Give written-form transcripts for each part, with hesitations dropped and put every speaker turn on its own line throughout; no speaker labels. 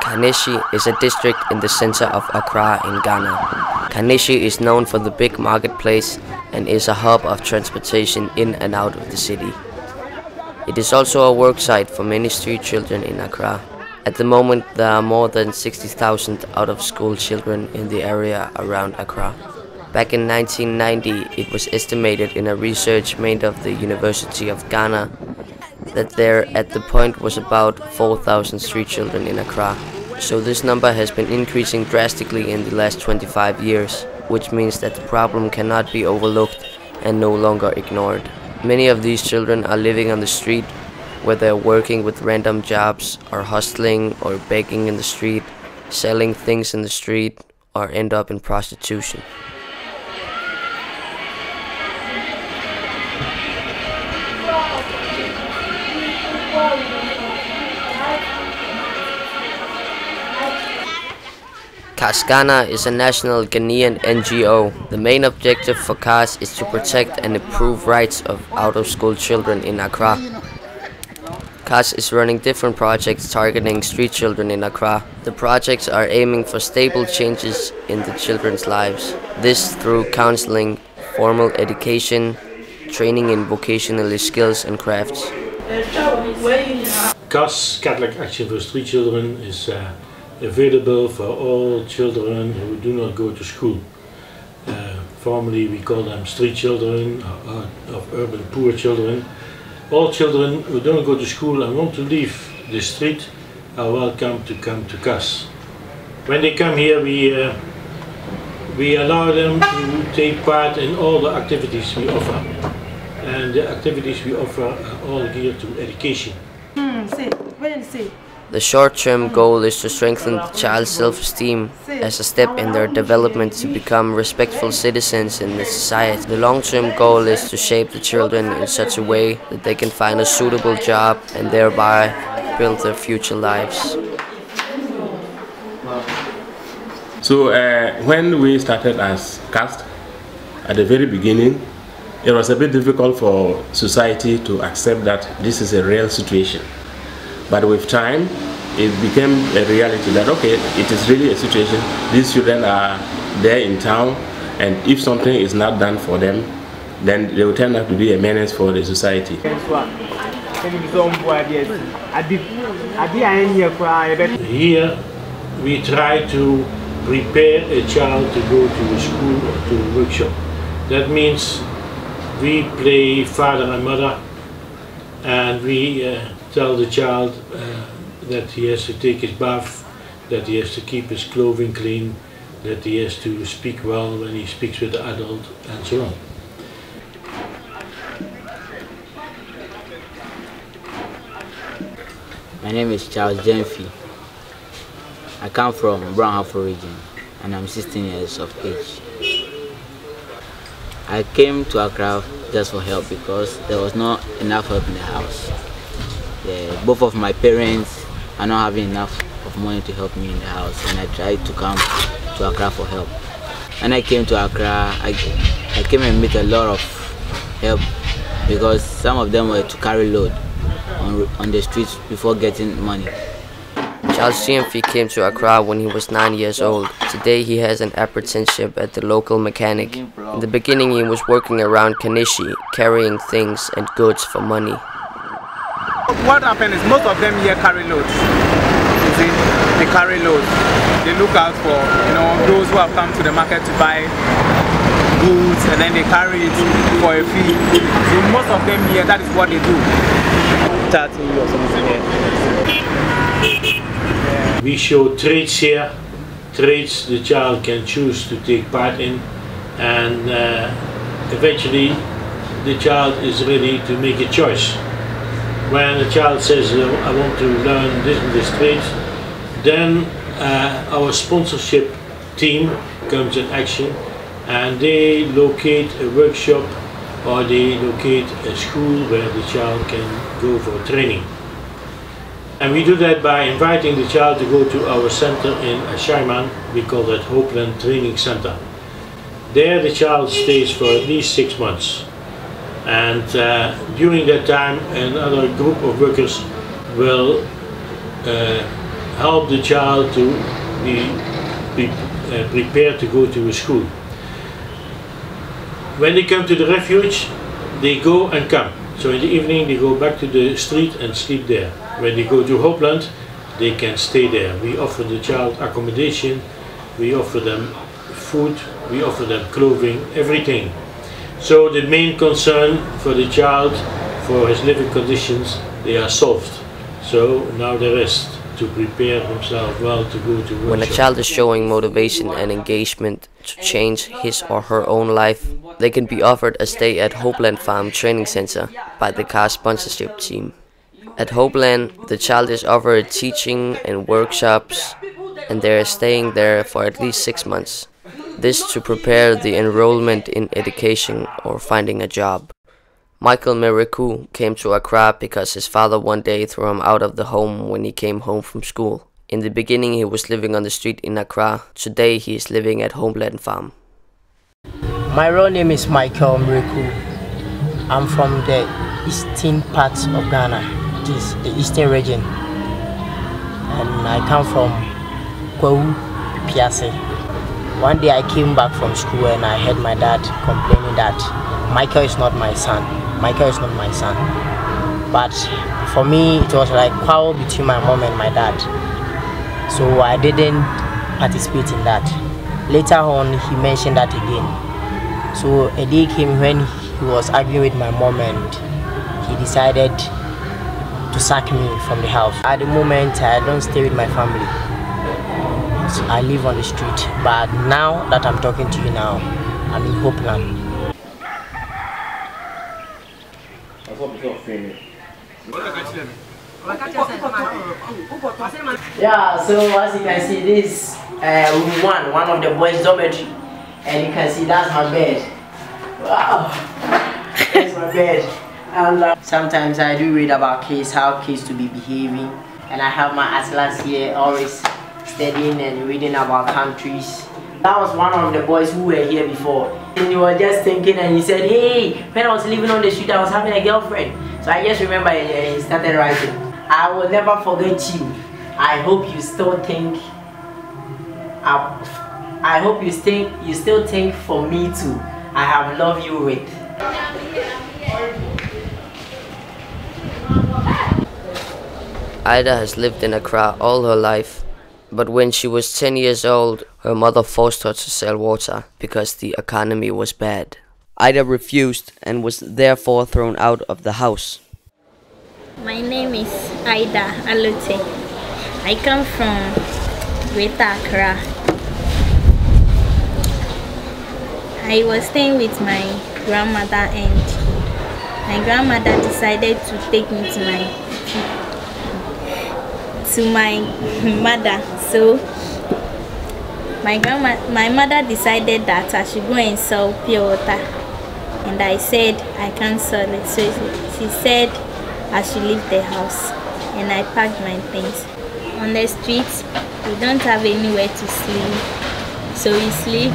Kanishi is a district in the center of Accra in Ghana. Kanishi is known for the big marketplace and is a hub of transportation in and out of the city. It is also a work site for many street children in Accra. At the moment, there are more than 60,000 out-of-school children in the area around Accra. Back in 1990, it was estimated in a research made of the University of Ghana that there at the point was about 4,000 street children in Accra. So this number has been increasing drastically in the last 25 years, which means that the problem cannot be overlooked and no longer ignored. Many of these children are living on the street, where they're working with random jobs, or hustling or begging in the street, selling things in the street, or end up in prostitution. CAS Ghana is a national Ghanaian NGO. The main objective for CAS is to protect and improve rights of out-of-school children in Accra. CAS is running different projects targeting street children in Accra. The projects are aiming for stable changes in the children's lives. This through counseling, formal education, training in vocational skills and crafts.
CAS, Catholic Action for Street Children, is available for all children who do not go to school. Formerly we call them street children or of urban poor children. All children who don't go to school and want to leave the street are welcome to come to CAS. When they come here, we allow them to take part in all the activities we offer. And the activities we offer are all geared to education.
The short-term goal is to strengthen the child's self-esteem as a step in their development to become respectful citizens in the society. The long-term goal is to shape the children in such a way that they can find a suitable job and thereby build their future lives.
So when we started as CAS, at the very beginning, it was a bit difficult for society to accept that this is a real situation. But with time, it became a reality that, okay, it is really a situation. These children are there in town, and if something is not done for them, then they will turn out to be a menace for the society.
Here, we try to prepare a child to go to a school or to a workshop. That means we play father and mother, and we tell the child that he has to take his bath, that he has to keep his clothing clean, that he has to speak well when he speaks with the adult, and so on.
My name is Charles Jenfi. I come from Brown Harbour region and I'm 16 years of age. I came to Accra just for help because there was not enough help in the house. Both of my parents are not having enough of money to help me in the house, and I tried to come to Accra for help. When I came to Accra, I came and met a lot of help because some of them were to carry load on the streets before getting money.
Charles Jenfi came to Accra when he was 9 years old. Today he has an apprenticeship at the local mechanic. In the beginning he was working around Kanishi, carrying things and goods for money.
What happened is most of them here carry loads. You see, they carry loads. They look out for, those who have come to the market to buy goods, and then they carry it for a fee. So most of them here, that is what they do. 30 or something here.
We show trades here, trades the child can choose to take part in, and eventually the child is ready to make a choice. When a child says, I want to learn this and this trade, then our sponsorship team comes in action, and they locate a workshop or they locate a school where the child can go for training. And we do that by inviting the child to go to our center in Ashaiman. We call that Hopeland Training Center. There the child stays for at least 6 months. And during that time, another group of workers will help the child to be prepared to go to a school. When they come to the refuge, they go and come. So in the evening they go back to the street and sleep there. When they go to Hopeland, they can stay there. We offer the child accommodation, we offer them food, we offer them clothing, everything. So the main concern for the child, for his living conditions, they are solved. So now the rest, to prepare himself well to go to work.
When a child is showing motivation and engagement to change his or her own life, they can be offered a stay at Hopeland Farm Training Center by the CAS sponsorship team. At Hopeland, the child is offered teaching and workshops, and they are staying there for at least 6 months. This to prepare the enrollment in education or finding a job. Michael Miriku came to Accra because his father one day threw him out of the home when he came home from school. In the beginning he was living on the street in Accra. Today he is living at Hopeland Farm.
My real name is Michael Miriku. I'm from the eastern part of Ghana, it is the eastern region. And I come from Kwahu, Piase. One day I came back from school and I heard my dad complaining that Michael is not my son. Michael is not my son. But for me, it was like quarrel between my mom and my dad. So I didn't participate in that. Later on, he mentioned that again. So a day came when he was arguing with my mom and he decided to sack me from the house. At the moment, I don't stay with my family. So I live on the street. But now that I'm talking to you now, I'm in Hopeland. Yeah, so as you can see, this room one of the boys' dormitory, and you can see that's my bed. Wow, that's my bed. And sometimes I do read about kids, how kids to be behaving, and I have my atlas here, always studying and reading about countries. That was one of the boys who were here before. And he was just thinking and he said, hey, when I was living on the street, I was having a girlfriend. So I just remember he started writing. I will never forget you. I hope you still think, I hope you still think for me too. I have loved you with.
Ida has lived in Accra all her life. But when she was 10 years old, her mother forced her to sell water because the economy was bad. Ida refused and was therefore thrown out of the house.
My name is Ida Alute. I come from Greater Accra. I was staying with my grandmother and my grandmother decided to take me to my mother. So my mother decided that I should go and sell pure water, and I said I can't sell it. So she said I should leave the house, and I packed my things. On the streets, we don't have anywhere to sleep, so we sleep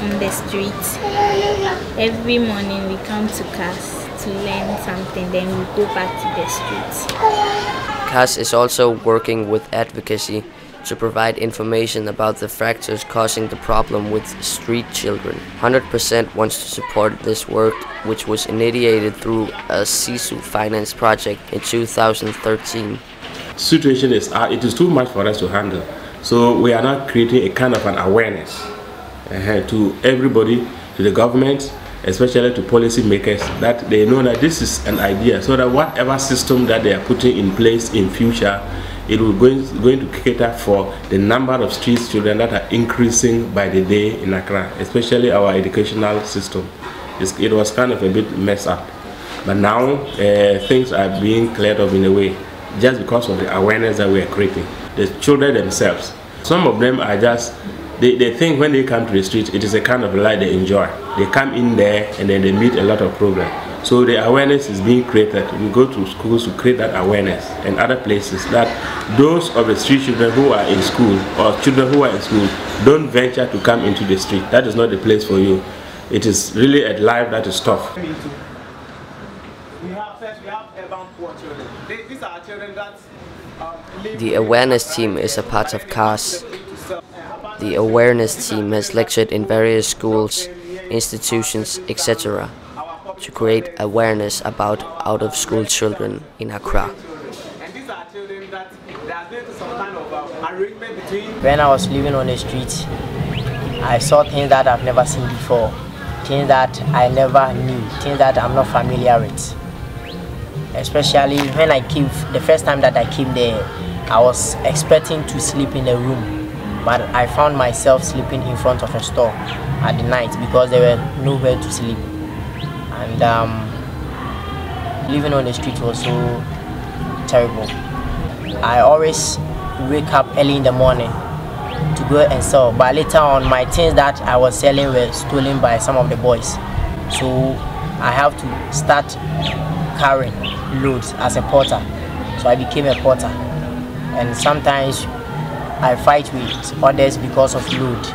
on the streets. Every morning we come to CAS to learn something, then we go back to the streets.
CAS is also working with Advocacy to provide information about the factors causing the problem with street children. 100% wants to support this work, which was initiated through a CISU finance project in 2013.
Situation is, it is too much for us to handle. So we are now creating a kind of an awareness to everybody, to the government, especially to policy makers, that they know that this is an idea, so that whatever system that they are putting in place in future, it will going to cater for the number of street children that are increasing by the day in Accra, especially our educational system. It was kind of a bit messed up, but now things are being cleared up in a way, just because of the awareness that we are creating. The children themselves, some of them are just, they think when they come to the street, it is a kind of life they enjoy. They come in there and then they meet a lot of programs. So the awareness is being created. We go to schools to create that awareness and other places, that those of the street children who are in school or children who are in school don't venture to come into the street. That is not the place for you. It is really a life that is tough.
We have urban poor children. These are children that live.
The awareness team is a part of CAS. The awareness team has lectured in various schools, institutions, etc. to create awareness about out-of-school children in Accra.
And these are children that they are going to some kind of arrangement between.
When I was living on the street, I saw things that I've never seen before, things that I never knew, things that I'm not familiar with. Especially when I came, the first time that I came there, I was expecting to sleep in a room, but I found myself sleeping in front of a store at the night because there were nowhere to sleep. And living on the street was so terrible. I always wake up early in the morning to go and sell, but later on my things that I was selling were stolen by some of the boys. So I have to start carrying loads as a porter. So I became a porter. And sometimes I fight with others because of load.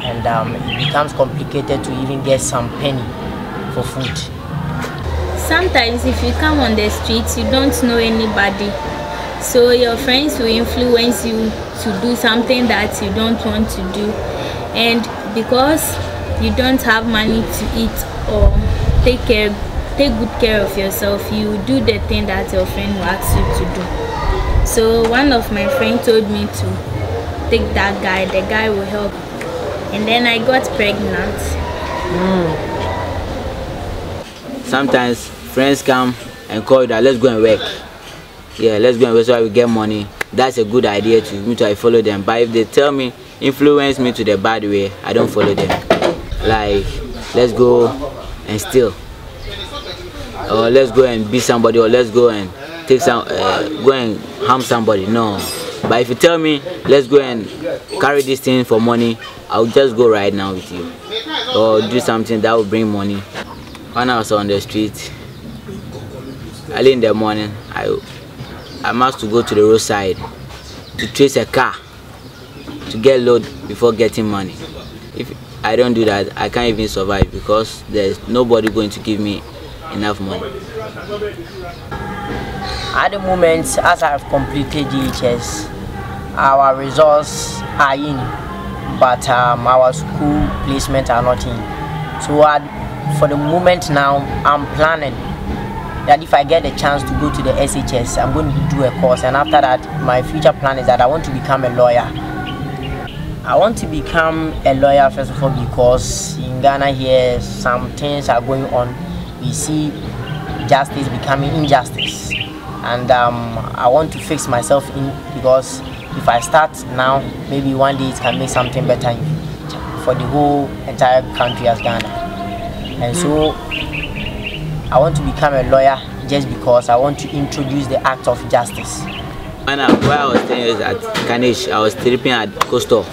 And it becomes complicated to even get some penny for food.
Sometimes if you come on the streets, you don't know anybody. So your friends will influence you to do something that you don't want to do. And because you don't have money to eat or take good care of yourself, you do the thing that your friend will ask you to do. So one of my friends told me to take that guy, the guy will help. And then I got pregnant.
Sometimes friends come and call you that let's go and work. Yeah, let's go and work so we get money. That's a good idea to me, to I follow them. But if they tell me, influence me to the bad way, I don't follow them. Like, let's go and steal, or let's go and beat somebody, or let's go and take some, go and harm somebody. No. But if you tell me, let's go and carry this thing for money, I'll just go right now with you, or do something that will bring money. When I was on the street, early in the morning, I must to go to the roadside to trace a car to get load before getting money. If I don't do that, I can't even survive because there's nobody going to give me enough money.
At the moment, as I've completed GHS, our results are in, but our school placement are not in. So for the moment now, I'm planning that if I get a chance to go to the SHS, I'm going to do a course, and after that, my future plan is that I want to become a lawyer. I want to become a lawyer first of all because in Ghana here, some things are going on. We see justice becoming injustice, and I want to fix myself in, because if I start now, maybe one day it can make something better for the whole entire country as Ghana. And so I want to become a lawyer just because I want to introduce the act of justice.
When I was staying at Kanesh, I was sleeping at Coastal.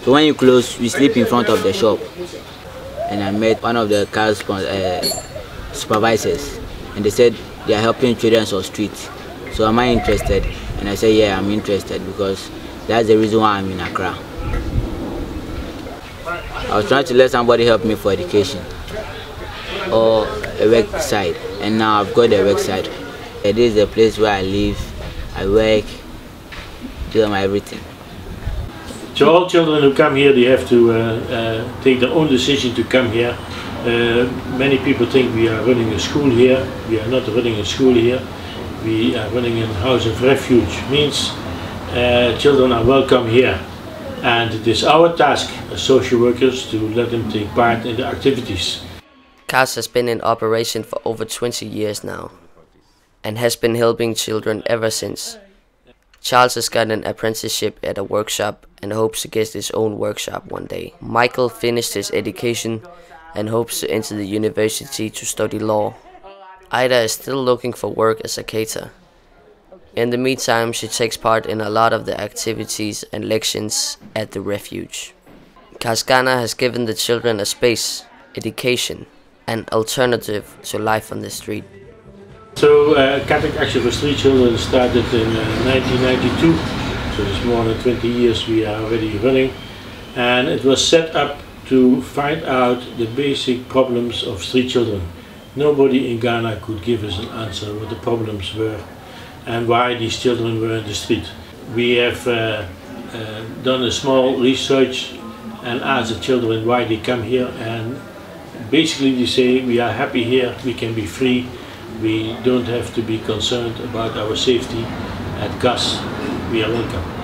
So when you close, we sleep in front of the shop. And I met one of the CAS supervisors, and they said they are helping children on street. So am I interested? And I said, yeah, I'm interested because that's the reason why I'm in Accra. I was trying to let somebody help me for education or a work side, and now I've got a work side. This is the place where I live, I work, do my everything.
So all children who come here, they have to take their own decision to come here. Many people think we are running a school here. We are not running a school here. We are running a house of refuge. Means children are welcome here. And it is our task as social workers to let them take part in the activities.
CAS has been in operation for over 20 years now and has been helping children ever since. Charles has got an apprenticeship at a workshop and hopes to get his own workshop one day. Michael finished his education and hopes to enter the university to study law. Ida is still looking for work as a caterer. In the meantime, she takes part in a lot of the activities and lections at the refuge. CAS Ghana has given the children a space, education, and alternative to life on the street.
So Catholic Action for Street Children started in 1992, so it's more than 20 years we are already running. and it was set up to find out the basic problems of street children. Nobody in Ghana could give us an answer what the problems were and why these children were in the street. We have done a small research and asked the children why they come here, and basically they say we are happy here, we can be free, we don't have to be concerned about our safety. At CAS, we are welcome.